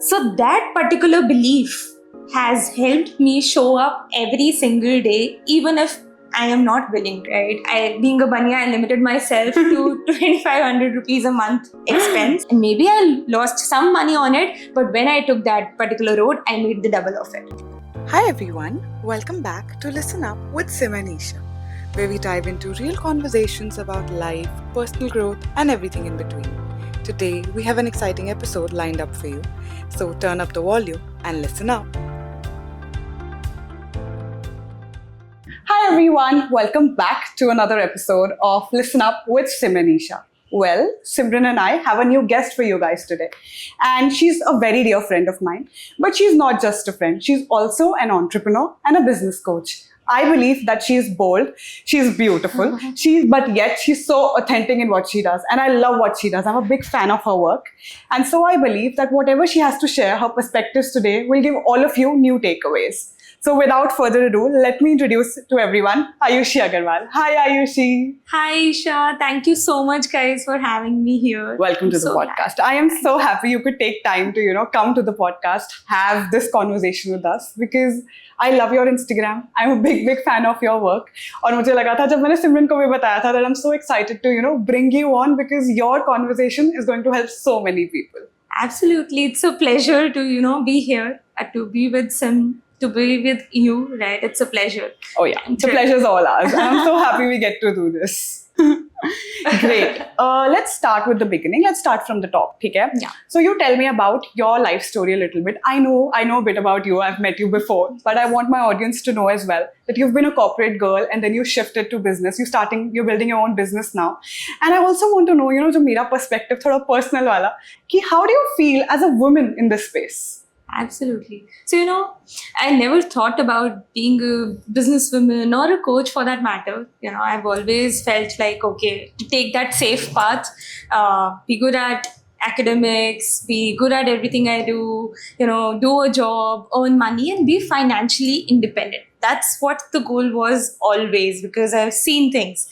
So that particular belief has helped me show up every single day, even if I am not willing, right? Being a banya, I limited myself to 2,500 rupees a month expense. And maybe I lost some money on it, but when I took that particular road, I made the double of it. Hi everyone, welcome back to Listen Up with Sim and Isha, where we dive into real conversations about life, personal growth, and everything in between. Today, we have an exciting episode lined up for you, so turn up the volume and listen up. Hi everyone, welcome back to another episode of Listen Up with Sim and Isha. Well, Simran and I have a new guest for you guys today. And she's a very dear friend of mine. But she's not just a friend, she's also an entrepreneur and a business coach. I believe that she's bold, she's beautiful, but yet she's so authentic in what she does. And I love what she does. I'm a big fan of her work. And so I believe that whatever she has to share, her perspectives today will give all of you new takeaways. So without further ado, let me introduce to everyone Ayushi Agarwal. Hi Ayushi. Hi Isha, thank you so much guys for having me here. Welcome to the podcast. I am so happy you could take time to, come to the podcast, have this conversation with us because I love your Instagram. I'm a big fan of your work. और मुझे लगा था जब मैंने सिमरन को भी बताया था that I'm so excited to, bring you on because your conversation is going to help so many people. Absolutely. It's a pleasure to, be here, to be with Sim, to be with you, right? It's a pleasure. Oh yeah, the pleasure's all ours. And I'm so happy we get to do this. Great. Let's start with the beginning. Let's start from the top, okay? Yeah. So you tell me about your life story a little bit. I know a bit about you. I've met you before, but I want my audience to know as well that you've been a corporate girl and then you shifted to business. You're building your own business now. And I also want to know, जो मेरा perspective थोड़ा personal वाला, कि how do you feel as a woman in this space? Absolutely. So, I never thought about being a businesswoman or a coach for that matter. I've always felt like, okay, to take that safe path, be good at academics, be good at everything I do, do a job, earn money and be financially independent. That's what the goal was always because I've seen things,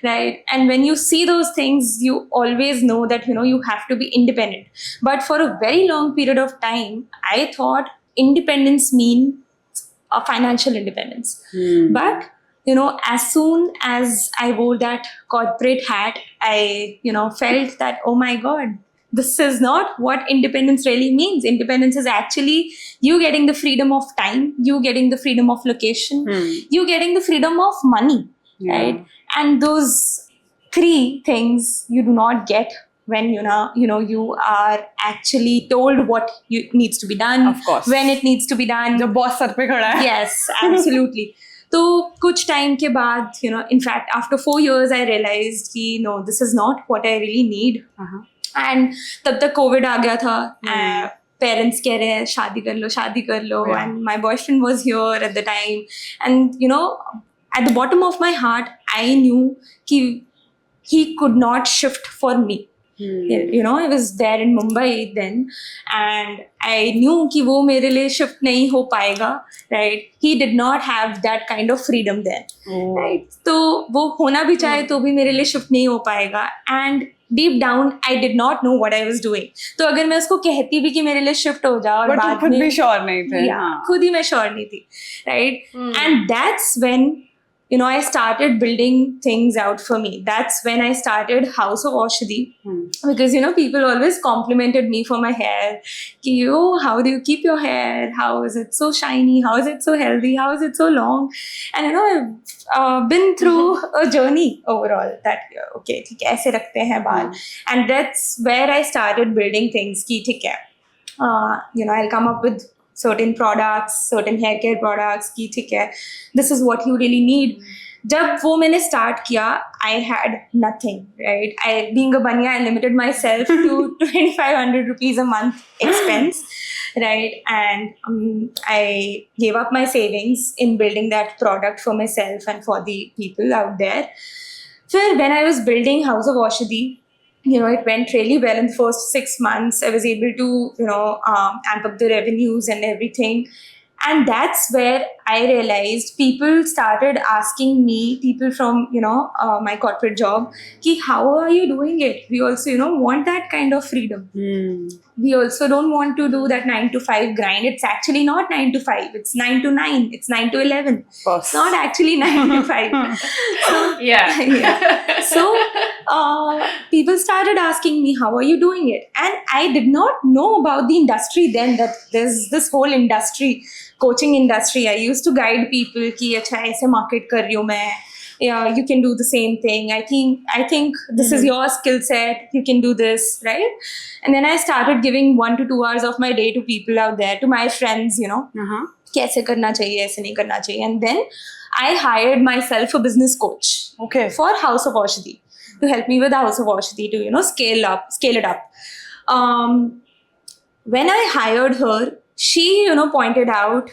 right? And when you see those things, you always know that, you have to be independent. But for a very long period of time, I thought independence means a financial independence. But as soon as I wore that corporate hat, I, felt that, oh my God, this is not what independence really means. Independence is actually you getting the freedom of time, you getting the freedom of location, you getting the freedom of money, right? And those three things you do not get when you are actually told what needs to be done, of course, when it needs to be done. The boss sar pe khada hai. Yes, absolutely. So, kuch time ke baad, in fact, after 4 years, I realized कि no, this is not what I really need. And तब तक Covid आ गया था. Parents कह रहे हैं शादी कर लो. And my boyfriend was here at the time. And, at the bottom of my heart, I knew he could not shift for me. I was there in Mumbai then. And I knew कि वो मेरे लिए shift नहीं हो पाएगा. Right? He did not have that kind of freedom there. Right? तो वो होना भी चाहे तो भी मेरे लिए shift नहीं हो पाएगा. And deep down, I did not know what I was doing. तो अगर मैं उसको कहती भी कि मेरे लिए shift हो जाओ और बाद में, खुद भी sure नहीं थे. खुद ही मैं sure नहीं थी, right? And that's when I started building things out for me. That's when I started House of Aushadhi. Because, people always complimented me for my hair. How do you keep your hair? How is it so shiny? How is it so healthy? How is it so long? And, I've been through a journey overall that, okay, ऐसे रखते हैं बाल. And that's where I started building things. ठीक है. I'll come up with certain products, certain hair care products, कि ठीक है, this is what you really need. जब वो मैंने start किया, I had nothing, right? Being a banya, I limited myself to 2,500 rupees a month expense, right? And I gave up my savings in building that product for myself and for the people out there. So when I was building House of Aushadhi, it went really well in the first 6 months. I was able to, amp up the revenues and everything. And that's where I realized people started asking me, people from, my corporate job, ki, how are you doing it? We also, want that kind of freedom. We also don't want to do that 9 to 5 grind. It's actually not 9 to 5. It's 9 to 9. It's 9 to 11. It's not actually 9 to 5. So, yeah. So, people started asking me, how are you doing it? And I did not know about the industry then, that there's this whole industry, coaching industry. I used to guide people ki, acha, aise market kar rahi hu main. Yeah, you can do the same thing. I think this is your skill set. You can do this, right? And then I started giving 1 to 2 hours of my day to people out there, to my friends, kaise karna chahiye, aise nahi karna chahiye. And then I hired myself a business coach. Okay. For House of Aushadhi, to help me with House of Aushadhi to scale it up. When I hired her, she pointed out,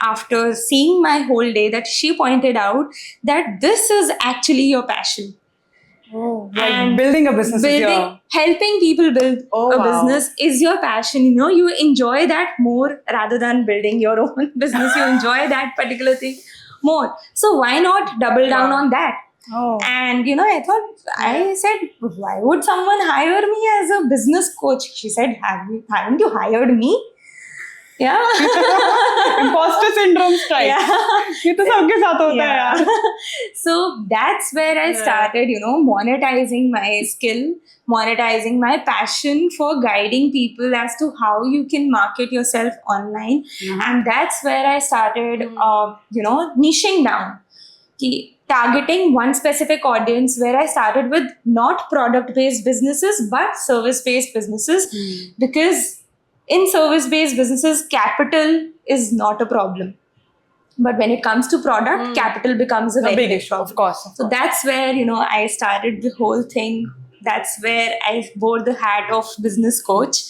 after seeing my whole day, that she pointed out that this is actually your passion. Like And building a business is your... helping people build Oh, a wow. business is your passion. You enjoy that more rather than building your own business. You enjoy that particular thing more. So why not double down Wow. on that? Oh. And I said, why would someone hire me as a business coach? She said, haven't you hired me? Yeah. Imposter syndrome strike. Yeah. ये तो सबके साथ होता है यार. So that's where I started, monetizing my skill, monetizing my passion for guiding people as to how you can market yourself online. And that's where I started, niching down, targeting one specific audience, where I started with not product-based businesses, but service-based businesses. Because in service-based businesses, capital is not a problem. But when it comes to product, capital becomes a very big issue, of course. So that's where, I started the whole thing. That's where I wore the hat of business coach.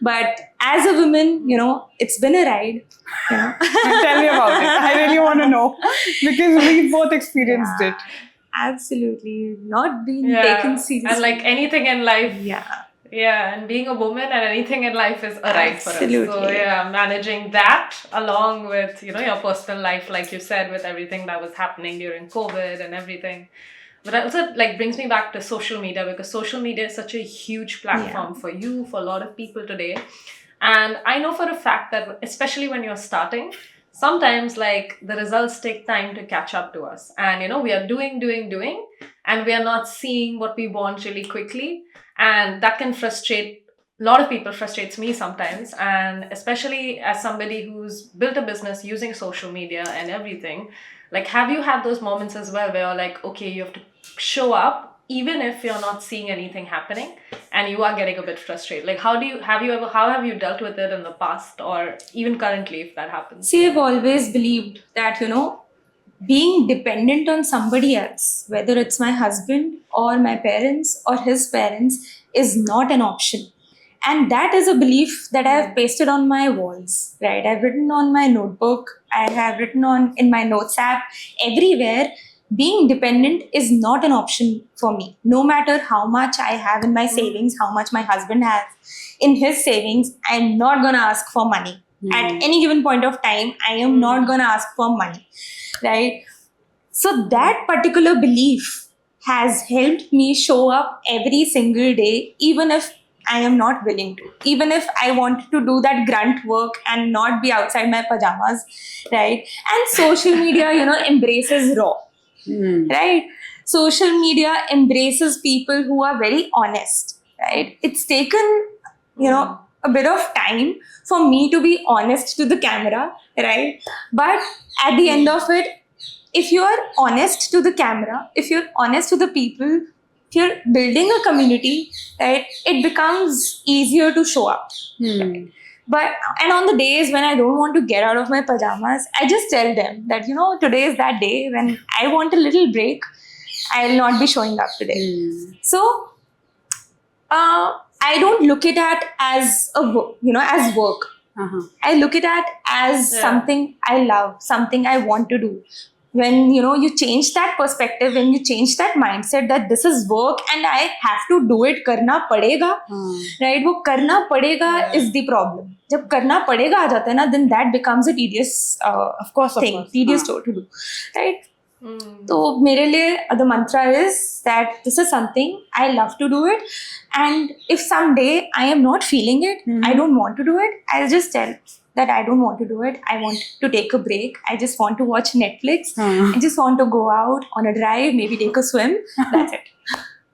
But as a woman, it's been a ride. Tell me about it. I really want to know, because we both experienced it. Absolutely. Not being taken seriously. And like anything in life. Yeah, and being a woman and anything in life is a ride for us. Absolutely. So yeah, managing that along with, your personal life, like you said, with everything that was happening during COVID and everything. But that also brings me back to social media, because social media is such a huge platform for you, for a lot of people today. And I know for a fact that especially when you're starting, sometimes the results take time to catch up to us. And, we are doing, and we are not seeing what we want really quickly. And that can frustrate a lot of people. Frustrates me sometimes, and especially as somebody who's built a business using social media and everything. Have you had those moments as well where you're okay, you have to show up even if you're not seeing anything happening, and you are getting a bit frustrated? How have you dealt with it in the past, or even currently, if that happens? See, I've always believed that, being dependent on somebody else, whether it's my husband or my parents or his parents, is not an option. And that is a belief that I have pasted on my walls, right? I've written on my notebook, I have written in my notes app, everywhere. Being dependent is not an option for me. No matter how much I have in my savings, how much my husband has in his savings, I'm not going to ask for money. At any given point of time, I am not going to ask for money. Right? So that particular belief has helped me show up every single day, even if I am not willing to. Even if I want to do that grunt work and not be outside my pajamas, right? And social media, embraces raw, right? Social media embraces people who are very honest, right? It's taken, a bit of time for me to be honest to the camera, right? But at the end of it, if you are honest to the camera, if you're honest to the people, if you're building a community, right, it becomes easier to show up. Right? And on the days when I don't want to get out of my pajamas, I just tell them that, today is that day when I want a little break. I'll not be showing up today. So, I don't look at it as as work. I look at it as something I love, something I want to do. When, you change that perspective, when you change that mindset that this is work and I have to do it, karna padega, right? वो करना पड़ेगा is the problem. जब करना पड़ेगा आ जाता है ना, then that becomes a tedious Of course, thing, tedious to do, right? तो मेरे लिए the mantra is that this is something I love to do it, and if someday I am not feeling it, I don't want to do it, I'll just tell that I don't want to do it. I want to take a break. I just want to watch Netflix. I just want to go out on a drive, maybe take a swim. That's it.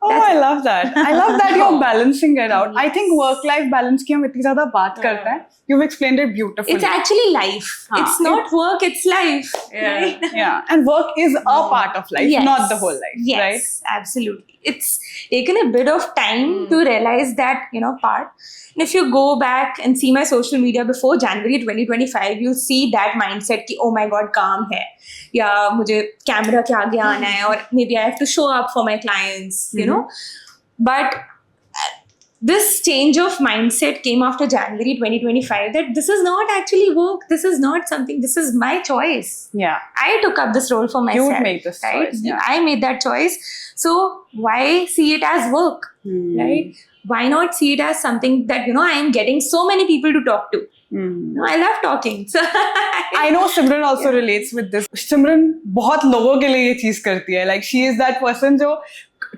Oh, I love that. I love that you're balancing it out. I think work-life balance की हम इतनी ज़्यादा बात करते हैं. You've explained it beautifully. It's actually life. It's not work, it's life. Yeah. Right? Yeah, and work is a part of life, Yes. not the whole life, Yes, right? absolutely. It's taken a bit of time to realize that, part. And if you go back and see my social media before January 2025, you'll see that mindset कि oh my god, काम है, या मुझे camera के आगे आना है, और maybe I have to show up for my clients, you know. But this change of mindset came after January 2025, that this is not actually work, this is not something, this is my choice. Yeah. I took up this role for myself. You made this right? choice, yeah. I made that choice. So why see it as work, right? Why not see it as something that, I am getting so many people to talk to. I love talking. So I know Simran also relates with this. Simran बहुत लोगों के लिए ये चीज करती है. Like she is that person जो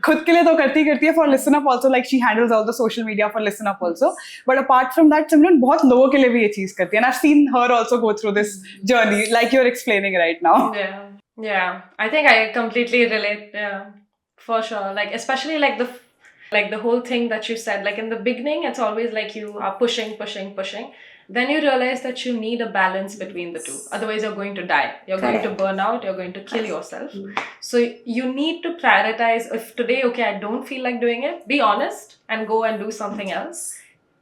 खुद के लिए तो करती है for Listen Up also, like she handles all the social media for Listen Up also. But apart from that, Simran बहुत लोगों के लिए भी ये चीज करती है. And I've seen her also go through this journey, like you're explaining right now. Yeah. I think I completely relate. Yeah, for sure. Like especially like the whole thing that you said. Like in the beginning, it's always like you are pushing. Then you realize that you need a balance between the two. Otherwise, you're going to die. You're going to burn out. You're going to kill yourself. So you need to prioritize. If today, okay, I don't feel like doing it, be honest and go and do something else.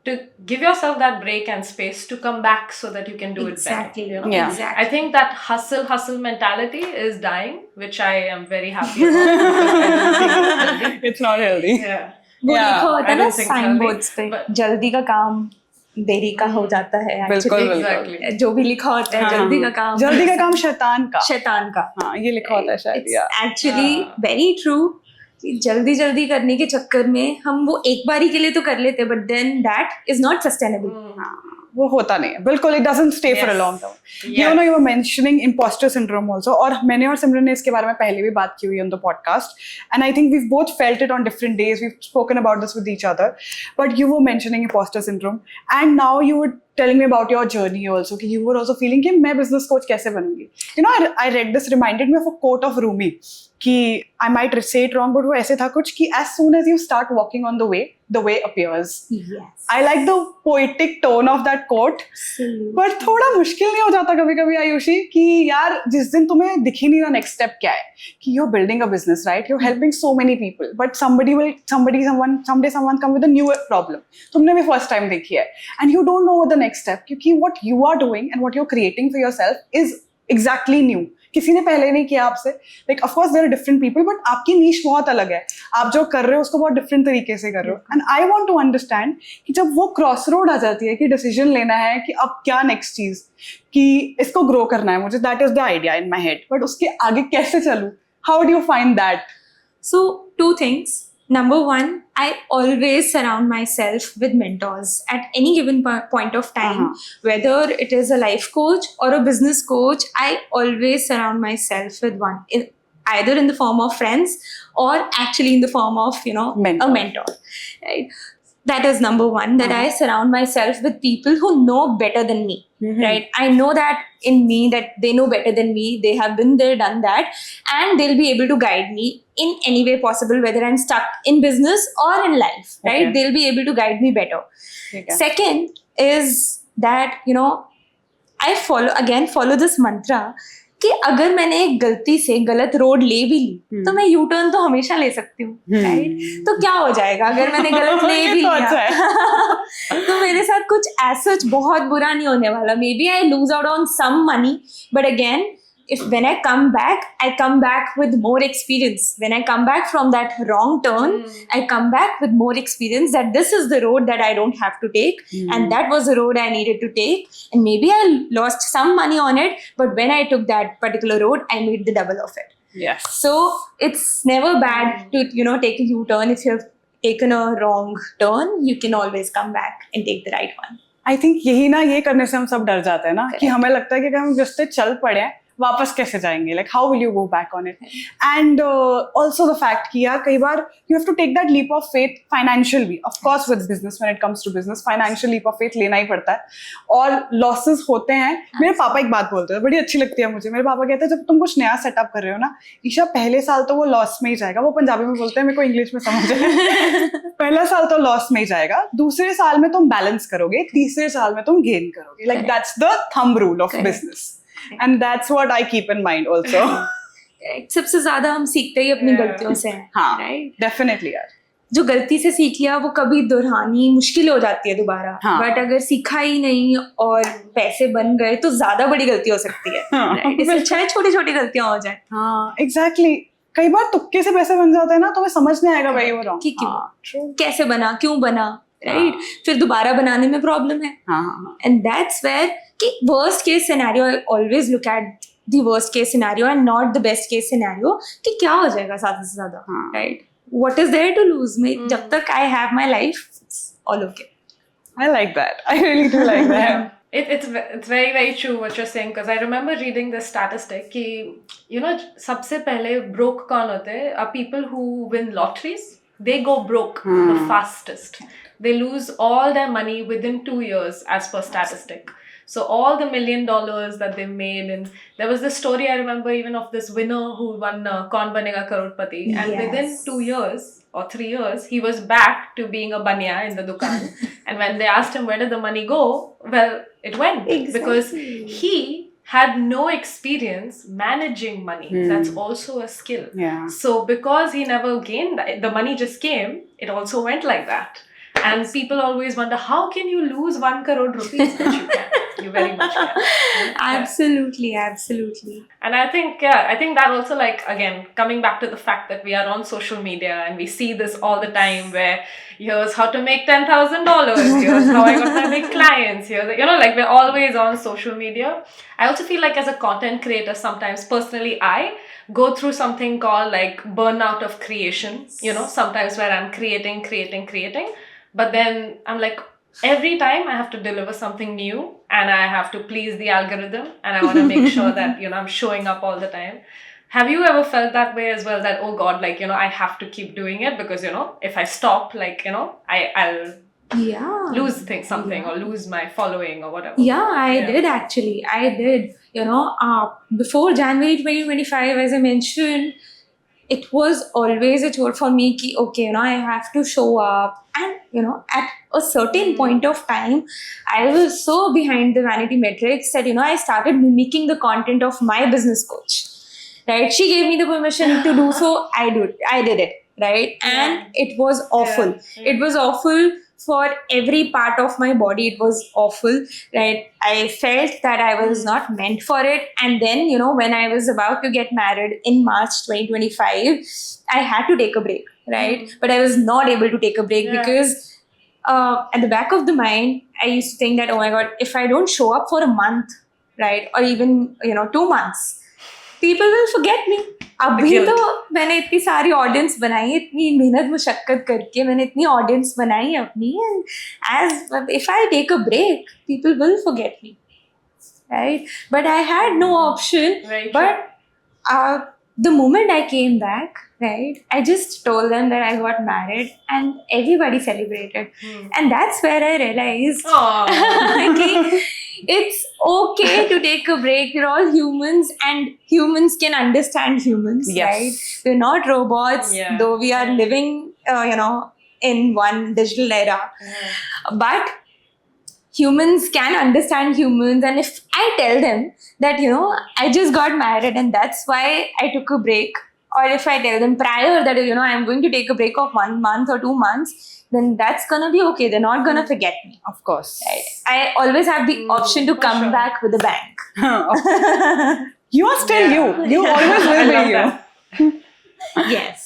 To give yourself that break and space to come back so that you can do exactly. it better. Yeah. Exactly. I think that hustle mentality is dying, which I am very happy about. Because I don't think it's healthy. It's not healthy. Yeah. वो Yeah, लिखा होता I है ना don't think sign healthy, boards पे, but- जल्दी का काम देरी का हो जाता है. बिल्कुल, actually. Exactly. जो भी लिखा होता है, जल्दी का काम शैतान का. शैतान का. हाँ, ये लिखा होता है शायद. It's Yeah. actually very true. कि जल्दी करने के चक्कर में हम वो एक बारी के लिए तो कर लेते, but then that is not sustainable. वो होता नहीं है बिल्कुल. It doesn't stay for a Yes. long time. Yeah. You were mentioning imposter syndrome also, और मैंने और सिमरन ने इसके बारे में पहले भी बात की हुई on the podcast, and I think we've both felt it on different days. We've spoken about this with each other, but you were mentioning imposter syndrome, and now you were telling me about your journey also, कि you were also feeling कि मैं business coach कैसे बनूंगी. I read this, reminded me of a quote of Rumi, कि I might say it wrong, but वो ऐसे था कुछ कि as soon as you start walking on the way appears. Yes. I like the poetic tone of that quote. पर थोड़ा मुश्किल नहीं हो जाता कभी-कभी आयुषी कि यार जिस दिन तुम्हें दिख ही नहीं रहा नेक्स्ट स्टेप क्या है, कि you're building a business, right? You're helping so many people, but someday someone come with a new problem. तुमने भी first time देखी है, and you don't know the next step, क्योंकि what you are doing and what you're creating for yourself is exactly new. किसी ने पहले नहीं किया आपसे. Like of course there are different people, but आपकी niche बहुत अलग है. आप जो कर रहे हो उसको बहुत different तरीके से कर रहे हो. And I want to understand कि जब वो crossroad आ जाती है कि decision लेना है कि अब क्या next चीज, कि इसको grow करना है मुझे, that is the idea in my head. But उसके आगे कैसे चलूँ? How do you find that? So, two things. Number one, I always surround myself with mentors at any given point of time. Whether it is a life coach or a business coach, I always surround myself with one, either in the form of friends or actually in the form of, Mentor. a mentor. Right? That is number one, that I surround myself with people who know better than me. Right? I know that in me, that they know better than me. They have been there, done that, and they'll be able to guide me in any way possible, whether I'm stuck in business or in life. Right? Okay. They'll be able to guide me better. Okay. Second is that, I follow this mantra कि अगर मैंने एक गलती से गलत road ले भी ली, तो मैं यू टर्न तो हमेशा ले सकती हूँ. राइट? तो क्या हो जाएगा अगर मैंने गलत ले भी तो लिया? तो मेरे साथ कुछ as such बहुत बुरा नहीं होने वाला. Maybe I lose out on some money, but again, when I come back with more experience. When I come back from that wrong turn, I come back with more experience that this is the road that I don't have to take, and that was the road I needed to take. And maybe I lost some money on it, but when I took that particular road, I made the double of it. Yes. So it's never bad to take a U-turn. If you've taken a wrong turn, you can always come back and take the right one. I think यही ना, ये करने से हम सब डर जाते हैं ना, कि हमें लगता है कि अगर हम रास्ते चल पड़े हैं वापस कैसे जाएंगे, like how will you go back on it. And also the fact कि यार कई बार you have to take that leap of faith financial भी. Of course with business, when it comes to business financial leap of faith लेना ही पड़ता है, और लॉसेस होते हैं. मेरे पापा एक बात बोलते हैं, बड़ी अच्छी लगती है मुझे. मेरे पापा कहते हैं जब तुम कुछ नया सेटअप कर रहे हो ना ईशा, पहले साल तो वो लॉस में ही जाएगा. वो पंजाबी में बोलते हैं, मेरे को इंग्लिश में समझ है. पहला साल तो लॉस में ही जाएगा, दूसरे साल में तुम बैलेंस करोगे, तीसरे साल में तुम गेन करोगे. Like that's the thumb rule of business. And that's what I keep in mind also. सबसे ज्यादा हम सीखते ही अपनी गलतियों से हैं. हाँ, राइट. डेफिनेटली यार. जो गलती से सीख लिया वो कभी दोहरानी मुश्किल हो जाती है दोबारा. हाँ. बट अगर सीखा ही नहीं और पैसे बन गए तो ज्यादा बड़ी गलती हो सकती है. हाँ. राइट. इससे अच्छा है छोटी छोटी गलतियां हो जाए. हाँ, एग्जैक्टली. कई बार तुक्के से पैसे बन जाते हैं ना, तो मैं समझ नहीं आएगा भाई वो रॉन्ग कि क्यों, कैसे बना, क्यों बना. राइट. फिर दोबारा बनाने में प्रॉब्लम है. एंड दैट्स वेयर कि worst case scenario, I always look at the worst case scenario and not the best case scenario, कि क्या हो जाएगा ज्यादा से ज्यादा. Right. What is there to lose. में जब तक I have my life, all okay. I like that. I really do like that. It's very very true what you're saying, because I remember reading this statistic कि you know सबसे पहले broke कौन होते हैं? Are people who win lotteries. They go broke the fastest. They lose all their money within 2 years as per statistic. So all the $1 million that they made, and there was this story I remember even of this winner who won Kaun Banega Crorepati, and within 2 years or 3 years he was back to being a banya in the dukan. And when they asked him where did the money go, well, it went because he had no experience managing money. That's also a skill. Yeah. So because he never gained that, the money just came, it also went like that. And people always wonder, how can you lose 1 crore rupees? But you can. You very much can. Absolutely, absolutely. And I think that also, like, again, coming back to the fact that we are on social media and we see this all the time, where here's how to make $10,000, here's how I got my big clients, here's, you know, like, we're always on social media. I also feel like as a content creator, sometimes personally I go through something called like burnout of creation, you know, sometimes where I'm creating, but then I'm like, every time I have to deliver something new and I have to please the algorithm and I want to make sure that, you know, I'm showing up all the time. Have you ever felt that way as well, that, oh God, like, you know, I have to keep doing it because, you know, if I stop, like, you know, I'll lose something or lose my following or whatever. Yeah, I did actually. I did. You know, before January 2025, as I mentioned, it was always a chore for me ki, okay, you know, I have to show up. And, you know, at a certain point of time, I was so behind the vanity metrics that, you know, I started mimicking the content of my business coach. Right? She gave me the permission to do so. I did it. Right? And it was awful. It was awful for every part of my body. It was awful. Right? I felt that I was not meant for it. And then, you know, when I was about to get married in March 2025, I had to take a break. Right? But I was not able to take a break because at the back of the mind, I used to think that, oh my God, if I don't show up for a month, right, or even, you know, 2 months, people will forget me. अभी तो मैंने इतनी सारी audience बनाई, इतनी मेहनत मुशक्कत करके मैंने इतनी ऑडियंस बनाई अपनी, and as if I take a break, people will forget me, right? But I had no option. But the moment I came back, right, I just told them that I got married and everybody celebrated. And that's where I realized it's okay to take a break. We're all humans and humans can understand humans, right? We're not robots, though we are living, you know, in one digital era. But humans can understand humans, and if I tell them that, you know, I just got married and that's why I took a break, or if I tell them prior that, you know, I'm going to take a break of 1 month or 2 months, then that's gonna be okay. They're not gonna forget me. Of course. Right? I always have the option to come back with a bang. You are still you. You always will be you. Yes.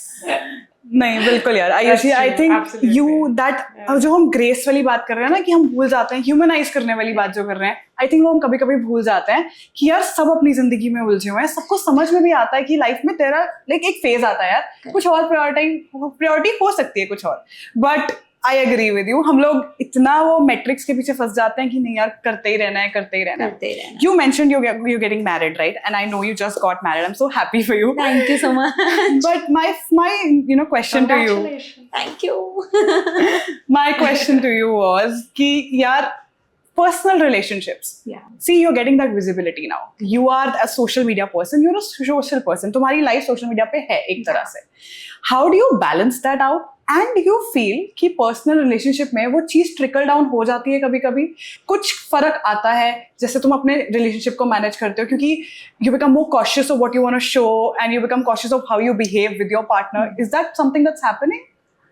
नहीं बिल्कुल यार. I think you that जो हम grace वाली बात कर रहे हैं ना, कि हम भूल जाते हैं, ह्यूमनाइज करने वाली बात जो कर रहे हैं, आई थिंक वो हम कभी कभी भूल जाते हैं कि यार सब अपनी जिंदगी में उलझे हुए हैं. सबको समझ में भी आता है कि लाइफ में तेरा लाइक एक फेज आता है यार, कुछ और प्रायोरिटी हो सकती है कुछ और, but I agree with you. हम लोग इतना वो metrics के पीछे फंस जाते हैं कि नहीं यार करते ही रहना है, करते ही रहना है. करते ही रहना. You mentioned you're getting married, right? And I know you just got married. I'm so happy for you. Thank you so much. But my question to you. Congratulations. Thank you. My question to you was कि यार personal relationships. Yeah. See, you're getting that visibility now. You are a social media person. You're a social person. तुम्हारी life social media पे है एक तरह से. How do you balance that out? And you feel कि personal relationship में वो चीज trickle down हो जाती है कभी-कभी. कुछ फर्क आता है जैसे तुम अपने relationship को manage करते हो क्योंकि you become more cautious of what you want to show and you become cautious of how you behave with your partner. Is that something that's happening?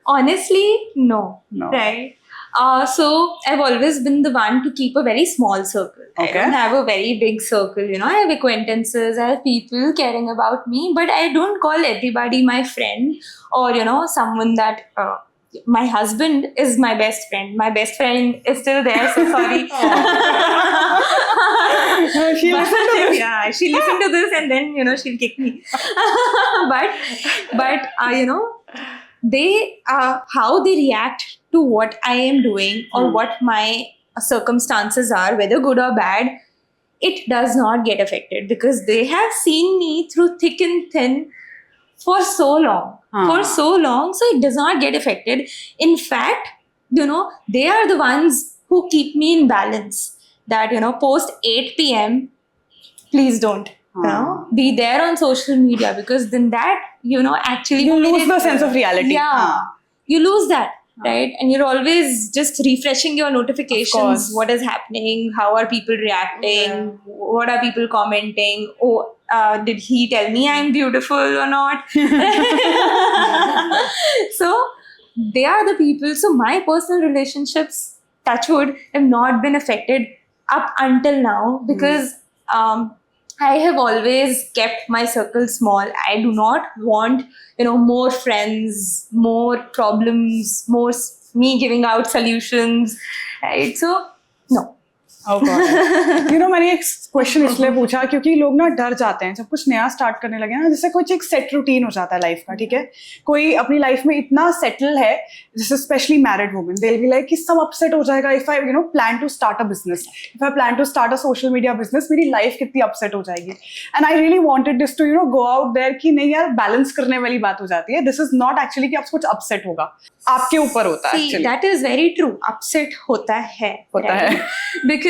Honestly, no. No. Right. So I've always been the one to keep a very small circle. I Okay. don't have a very big circle, I have acquaintances, I have people caring about me, but I don't call everybody my friend or, someone that, my husband is my best friend. My best friend is still there, so sorry. She listened to this. Yeah, she listened to this and then, she'll kick me. but they how they react to what I am doing or what my circumstances are, whether good or bad, it does not get affected because they have seen me through thick and thin for so long. So it does not get affected. In fact, they are the ones who keep me in balance. That post 8 p.m. please don't be there on social media because then that actually You lose the sense of reality. Yeah, you lose that. Right, and you're always just refreshing your notifications. What is happening? How are people reacting? Yeah. What are people commenting? Oh, did he tell me I'm beautiful or not? So they are the people. So my personal relationships, touch wood, have not been affected up until now because I have always kept my circle small. I do not want, more friends, more problems, more me giving out solutions, right? So, no. Oh God. मैंने एक question इसलिए पूछा क्योंकि लोग ना डर जाते हैं जब कुछ नया स्टार्ट करने लगे ना जैसे कुछ एक सेट रूटीन हो जाता है लाइफ का ठीक है कोई अपनी लाइफ में इतना सेटल है जैसे specially married women they will be like कि सब अपसेट हो जाएगा if I plan to start a business if I plan to start a social media business मेरी लाइफ कितनी अपसेट हो जाएगी and I really wanted this to go out there कि नहीं यार बैलेंस करने वाली बात हो जाती है दिस इज नॉट एक्चुअली कि आपको कुछ अपसेट होगा आपके ऊपर होता है See, that is very true. Upset होता है because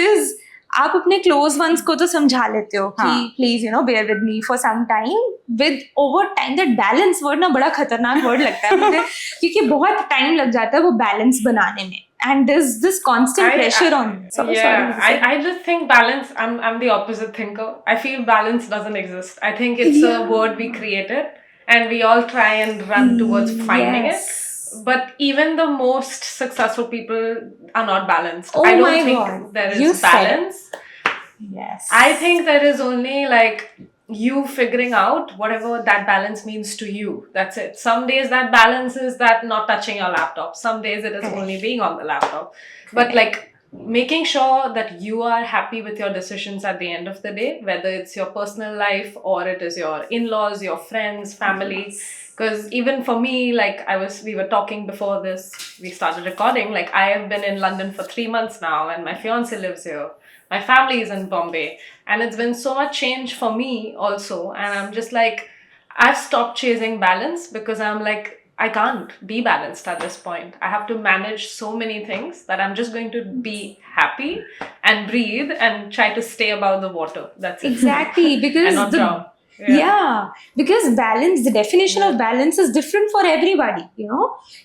आप अपने क्लोज वंस को तो समझा लेते हो कि please bear with me for some time with over time that balance word ना बड़ा खतरनाक वर्ड लगता है मुझे क्योंकि बहुत टाइम लग जाता है वो बैलेंस बनाने में and there's this constant pressure on you. I just think balance, I'm the opposite thinker. I feel balance doesn't exist. I think it's a word we created and we all try and run towards finding it. But even the most successful people are not balanced. Oh I don't my think God. there You is said balance. Yes. I think there is only like you figuring out whatever that balance means to you. That's it. Some days that balance is that not touching your laptop. Some days it is only being on the laptop. But like making sure that you are happy with your decisions at the end of the day, whether it's your personal life or it is your in-laws, your friends, family. Because even for me, like we were talking before we started recording, like I have been in London for 3 months now and my fiance lives here. My family is in Bombay and it's been so much change for me also. And I'm just like, I've stopped chasing balance because I'm like, I can't be balanced at this point. I have to manage so many things that I'm just going to be happy and breathe and try to stay above the water. That's it. Exactly, because and not drown. Yeah, because balance, the definition of balance is different for everybody,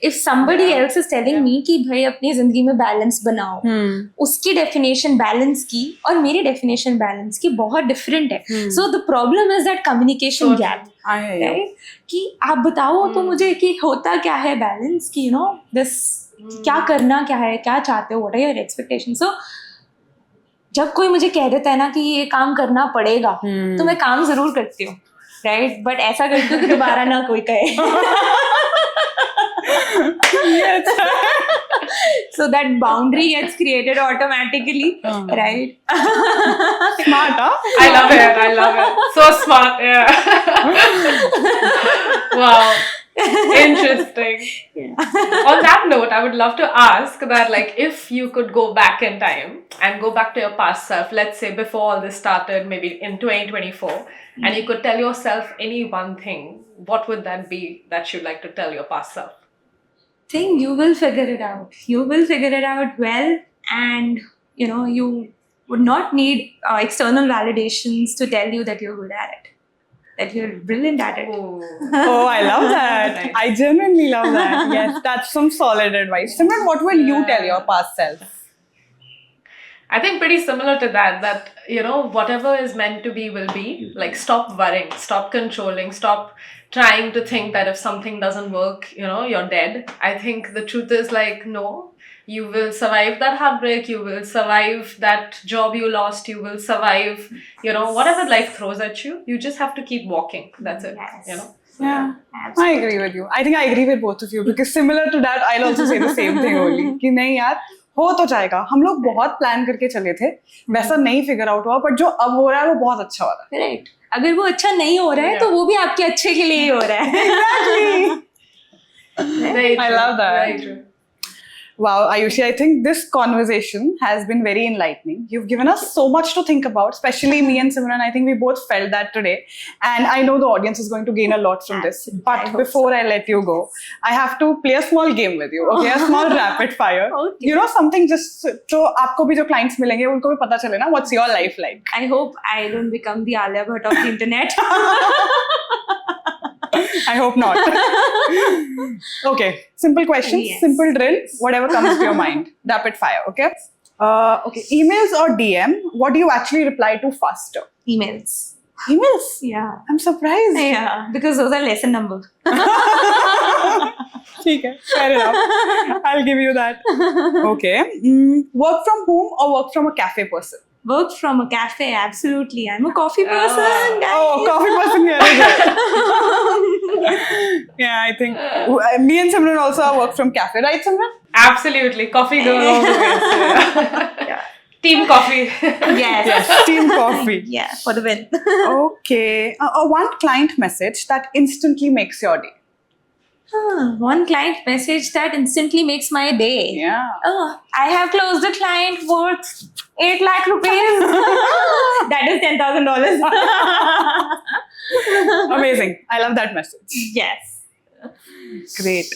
If somebody else is telling me कि भाई अपनी जिंदगी में balance बनाओ, उसकी definition balance की और मेरी definition balance की बहुत different है. So the problem is that communication gap, right? कि आप बताओ तो मुझे कि होता क्या है balance की, this क्या करना क्या है, क्या चाहते हो, what are your expectations? So जब कोई मुझे कह देता है ना कि ये काम करना पड़ेगा तो मैं काम जरूर करती हूँ राइट बट ऐसा करती हूँ कि दोबारा ना कोई कहे so that boundary gets created automatically right smart I love it so smart wow Interesting. On that note, I would love to ask that, like, if you could go back in time and go back to your past self, let's say before all this started, maybe in 2024, and you could tell yourself any one thing, what would that be that you'd like to tell your past self? Think you will figure it out. You will figure it out well, and you would not need external validations to tell you that you're good at it, that you're brilliant at it. Ooh. Oh, I love that. Nice. I genuinely love that. Yes, that's some solid advice. Simran, what will you tell your past self? I think pretty similar to that, whatever is meant to be will be. Like, stop worrying, stop controlling, stop trying to think that if something doesn't work, you're dead. I think the truth is, like, no, you will survive that heartbreak, you will survive that job you lost, you will survive, whatever life throws at you. You just have to keep walking. That's it, Yes. Yeah, Absolutely. I agree with you. I think I agree with both of you because similar to that, I'll also say the same thing only. कि नहीं यार, हो तो जाएगा. हम लोग बहुत plan करके चले थे, वैसा नहीं फिगर आउट हुआ, बट जो अब हो रहा है वो बहुत अच्छा हो रहा है. Correct. अगर वो अच्छा नहीं हो रहा है तो वो भी आपके अच्छे के लिए ही हो रहा है. Exactly. Very I true, love that. Very true. Wow, Ayushi, I think this conversation has been very enlightening. You've given us so much to think about, especially me and Simran. I think we both felt that today. And I know the audience is going to gain a lot from this. Absolutely. I But hope before I let you go, I have to play a small game with you, okay? A small rapid fire. Okay. Something just so आपको भी जो clients मिलेंगे उनको भी पता चले ना what's your life like. I hope I don't become the Alia Bhatt of the internet. I hope not. Okay, simple questions, Yes. simple drill, whatever comes to your mind. Rapid fire, okay? Okay, emails or DM, what do you actually reply to faster? Emails. Emails? Yeah. I'm surprised. Yeah. Because those are lesson number. ठीक है, fair enough. I'll give you that. Okay. Work from home or work from a cafe person? Work from a cafe, absolutely. I'm a coffee person. Guys. Oh, coffee person here as well. Yeah, I think me and Simran also work from cafe, right, Simran? Absolutely. Coffee girl always. Yeah. Team coffee. Yes. Yes, team coffee. Yeah, for the win. Okay. One client message that instantly makes your day. One client message that instantly makes my day. Yeah. Oh, I have closed a client worth 8 lakh rupees. That is $10,000. Amazing. I love that message. Yes. Great.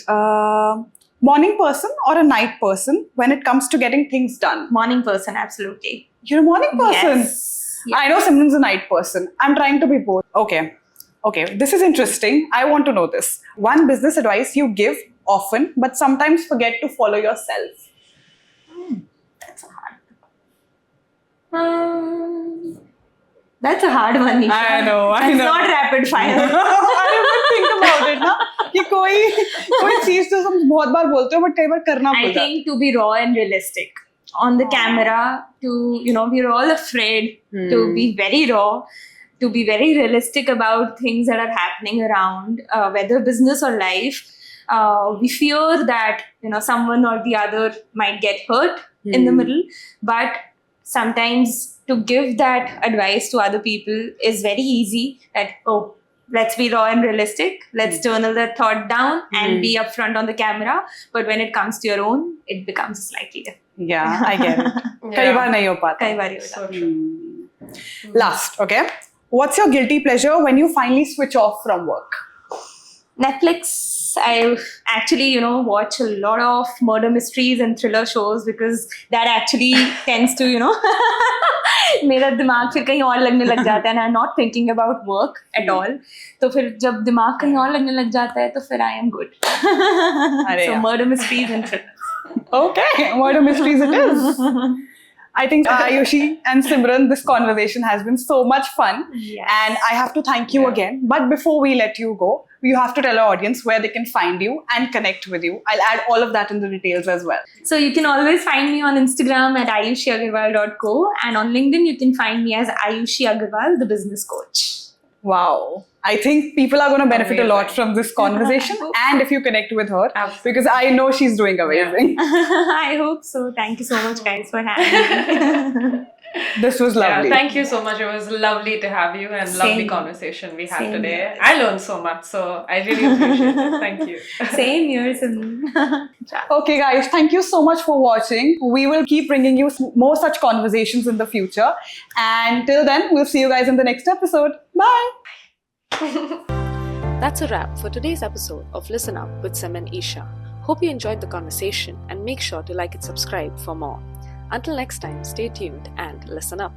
Morning person or a night person when it comes to getting things done? Morning person, absolutely. You're a morning person. Yes. I know Simran's a night person. I'm trying to be both. Okay, this is interesting. I want to know this. One business advice you give often, but sometimes forget to follow yourself. That's a hard one. That's a hard one, Nisha. I know. It's not rapid fire. I never think about it ना कि कोई चीज तो हम बहुत बार बोलते हो, but कई बार करना I पड़ता है. think to be raw and realistic on the camera, we're all afraid to be very raw, to be very realistic about things that are happening around, whether business or life. We fear that, someone or the other might get hurt in the middle, but sometimes to give that advice to other people is very easy. That, let's be raw and realistic. Let's journal that thought down and be upfront on the camera. But when it comes to your own, it becomes slightly different. Yeah, I get it. कई बार नहीं हो पाता. कई बार ही होता So true. Last, okay. What's your guilty pleasure when you finally switch off from work? Netflix, I actually, watch a lot of murder mysteries and thriller shows because that actually tends to, मेरा दिमाग फिर कहीं और लगने लग जाता है and I'm not thinking about work at all. तो फिर जब दिमाग कहीं और लगने लग जाता है तो फिर I am good. अरे So यार. murder mysteries and thrillers. Okay, murder mysteries it is. I think Ayushi and Simran, this conversation has been so much fun. Yes. And I have to thank you again. But before we let you go, you have to tell our audience where they can find you and connect with you. I'll add all of that in the details as well. So you can always find me on Instagram at ayushiagarwal.co and on LinkedIn you can find me as Ayushi Agarwal, the business coach. Wow. I think people are going to benefit a lot Amazing. from this conversation and if you connect with her, Absolutely. because I know she's doing amazing. I hope so. Thank you so much, guys, for having me. This was lovely. Yeah, thank you so much. It was lovely to have you and lovely Same. conversation we had Same today. here. I learned so much, so I really appreciate it. Thank you. Same here, Simran. Okay, guys, thank you so much for watching. We will keep bringing you more such conversations in the future. And till then, we'll see you guys in the next episode. Bye. That's a wrap for today's episode of Listen Up with Sim and Isha. Hope you enjoyed the conversation and make sure to like and subscribe for more. Until next time, stay tuned and listen up.